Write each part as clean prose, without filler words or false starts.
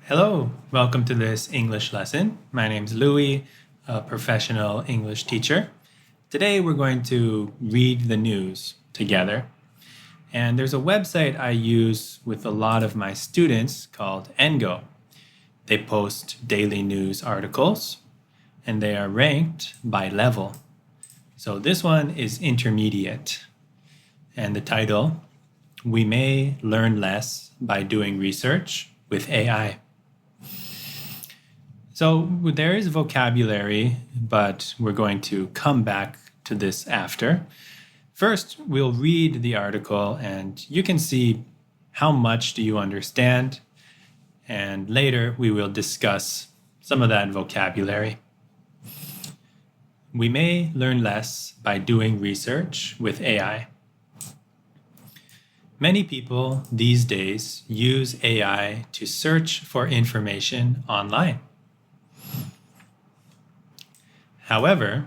Hello, welcome to this English lesson. My name is Louis, a professional English teacher. Today we're going to read the news together. And there's a website I use with a lot of my students called Ngo. They post daily news articles and they are ranked by level. So this one is intermediate. And the title, We May Learn Less by Doing Research with AI. So there is vocabulary, but we're going to come back to this after. First, we'll read the article and you can see how much do you understand. And later we will discuss some of that vocabulary. We may learn less by doing research with AI. Many people these days use AI to search for information online. However,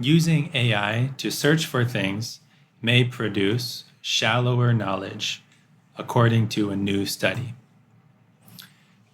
using AI to search for things may produce shallower knowledge, according to a new study.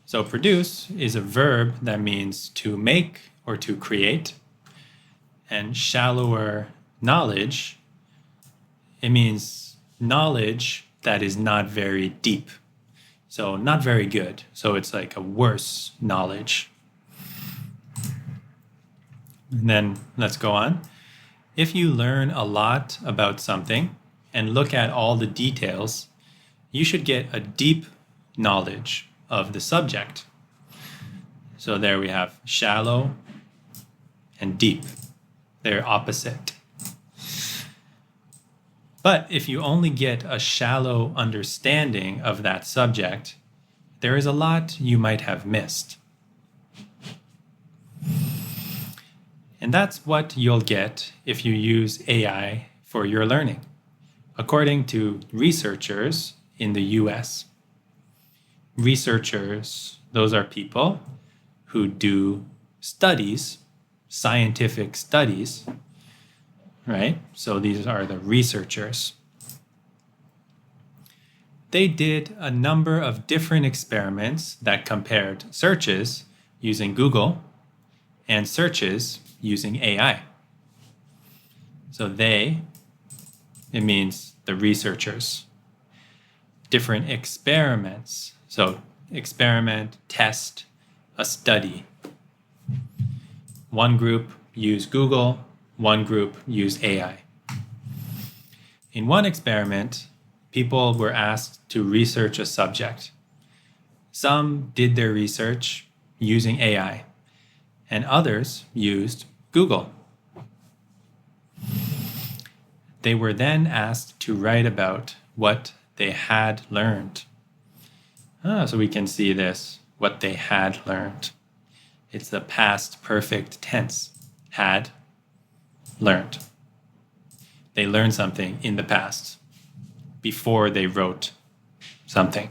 So produce is a verb that means to make or to create, and shallower knowledge, it means knowledge that is not very deep. So not very good. So it's like a worse knowledge. And then let's go on. If you learn a lot about something and look at all the details, you should get a deep knowledge of the subject. So there we have shallow and deep. They're opposite. But if you only get a shallow understanding of that subject, there is a lot you might have missed. And that's what you'll get if you use AI for your learning, according to researchers in the US. Researchers, those are people who do studies, scientific studies, right? So these are the researchers. They did a number of different experiments that compared searches using Google and searches using AI. So they, it means the researchers. Different experiments. So experiment, test, a study. One group used Google, one group used AI. In one experiment, people were asked to research a subject. Some did their research using AI, and others used Google. They were then asked to write about what they had learned. So we can see this, what they had learned. It's the past perfect tense, had learned. They learned something in the past, before they wrote something.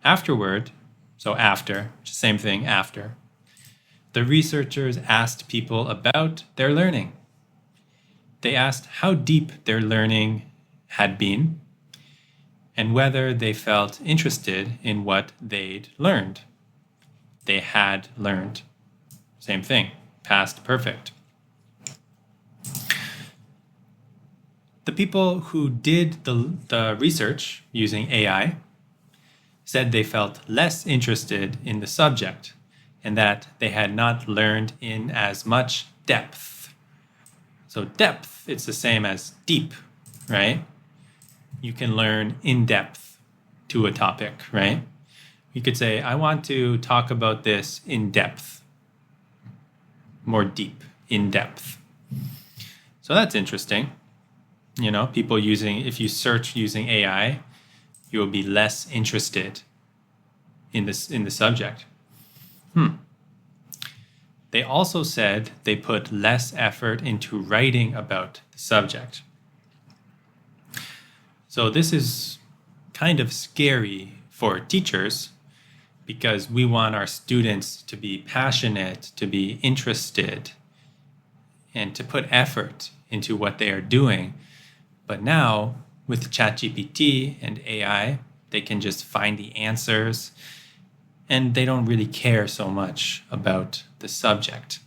Afterward, so after, same thing, after. The researchers asked people about their learning. They asked how deep their learning had been and whether they felt interested in what they'd learned. They had learned. Same thing, past perfect. The people who did the research using AI said they felt less interested in the subject and that they had not learned in as much depth. So depth, it's the same as deep, right? You can learn in depth to a topic, right? You could say, I want to talk about this in depth, more deep, in depth. So that's interesting. You know, people using, if you search using AI, you will be less interested in the subject. They also said they put less effort into writing about the subject. So this is kind of scary for teachers because we want our students to be passionate, to be interested, and to put effort into what they are doing. But now, with ChatGPT and AI, they can just find the answers and they don't really care so much about the subject.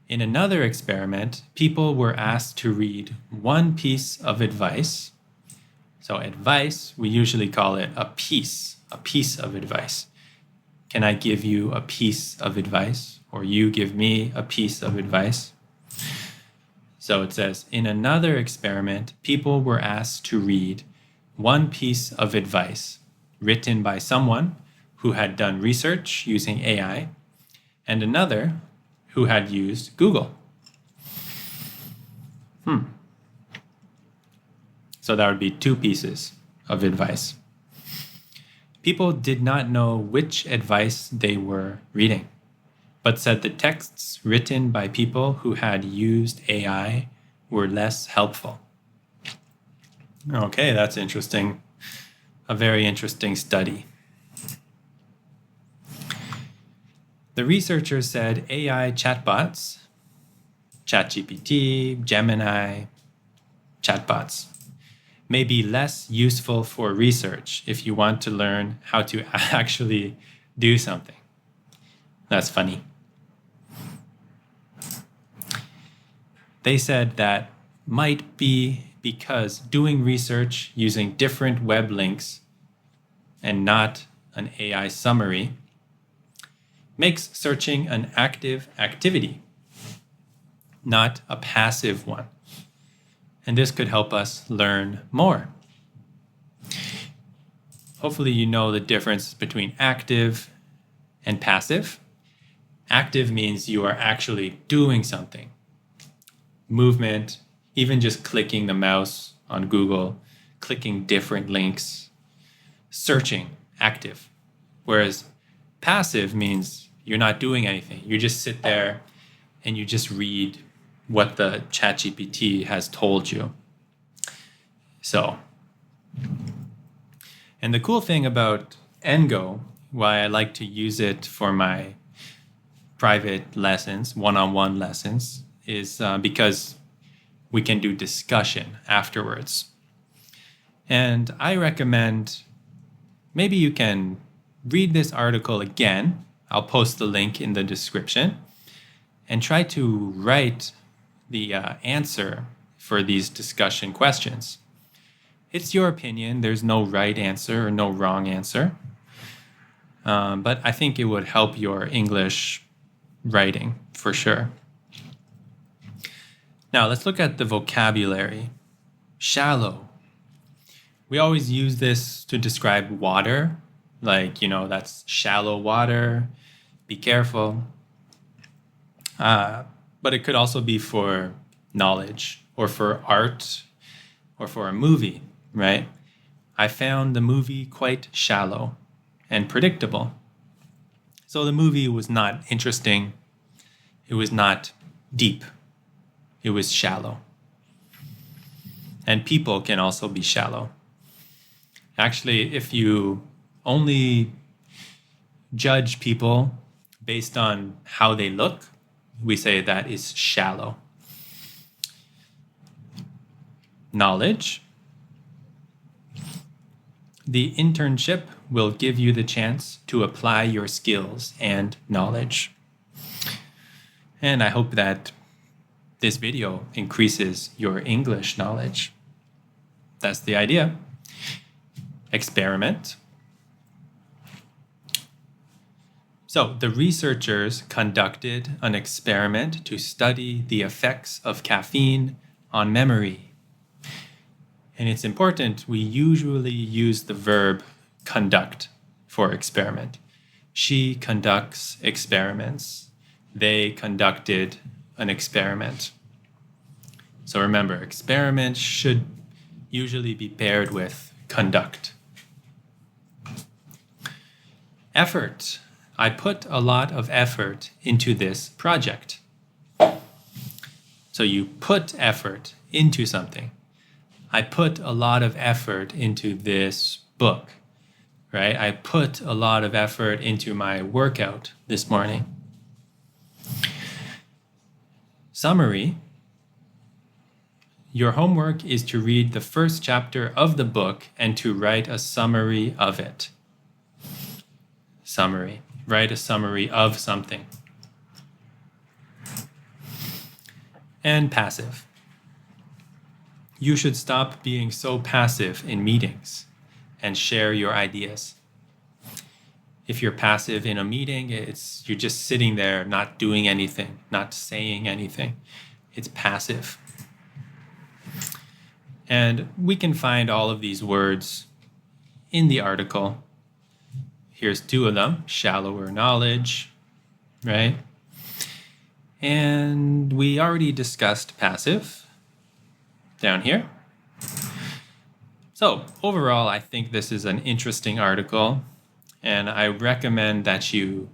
In another experiment, people were asked to read one piece of advice. So advice, we usually call it a piece of advice. Can I give you a piece of advice? Or you give me a piece of advice? So it says, in another experiment, people were asked to read one piece of advice written by someone who had done research using AI and another who had used Google. So that would be two pieces of advice. People did not know which advice they were reading, but said the texts written by people who had used AI were less helpful. Okay, that's interesting. A very interesting study. The researchers said AI chatbots, ChatGPT, Gemini, chatbots, may be less useful for research if you want to learn how to actually do something. That's funny. They said that might be because doing research using different web links and not an AI summary makes searching an active activity, not a passive one. And this could help us learn more. Hopefully you know the difference between active and passive. Active means you are actually doing something. Movement, even just clicking the mouse on Google, clicking different links, searching, active. Whereas passive means you're not doing anything. You just sit there and you just read what the ChatGPT has told you. So, and the cool thing about Ngo, why I like to use it for my private lessons, one-on-one lessons, is because we can do discussion afterwards. And I recommend maybe you can read this article again. I'll post the link in the description and try to write the answer for these discussion questions. It's your opinion. There's no right answer or no wrong answer. But I think it would help your English writing for sure. Now let's look at the vocabulary. Shallow. We always use this to describe water. Like, that's shallow water. Be careful. But it could also be for knowledge or for art or for a movie, right? I found the movie quite shallow and predictable. So the movie was not interesting. It was not deep. It was shallow. And people can also be shallow. Actually, if you only judge people based on how they look, we say that is shallow. Knowledge. The internship will give you the chance to apply your skills and knowledge. And I hope that this video increases your English knowledge. That's the idea. Experiment. So the researchers conducted an experiment to study the effects of caffeine on memory. And it's important, we usually use the verb conduct for experiment. She conducts experiments. They conducted an experiment. So remember, experiment should usually be paired with conduct. Effort. I put a lot of effort into this project. So you put effort into something. I put a lot of effort into this book, right? I put a lot of effort into my workout this morning. Summary. Your homework is to read the first chapter of the book and to write a summary of it. summary. Write a summary of something. And passive. You should stop being so passive in meetings and share your ideas. If you're passive in a meeting, you're just sitting there, not doing anything, not saying anything. It's passive. And we can find all of these words in the article. Here's 2 of them: shallower knowledge, right? And we already discussed passive down here. So overall, I think this is an interesting article, and I recommend that you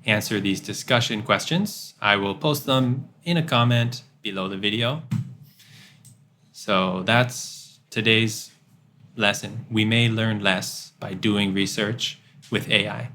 answer these discussion questions. I will post them in a comment below the video. So that's today's lesson. We may learn less by doing research with AI.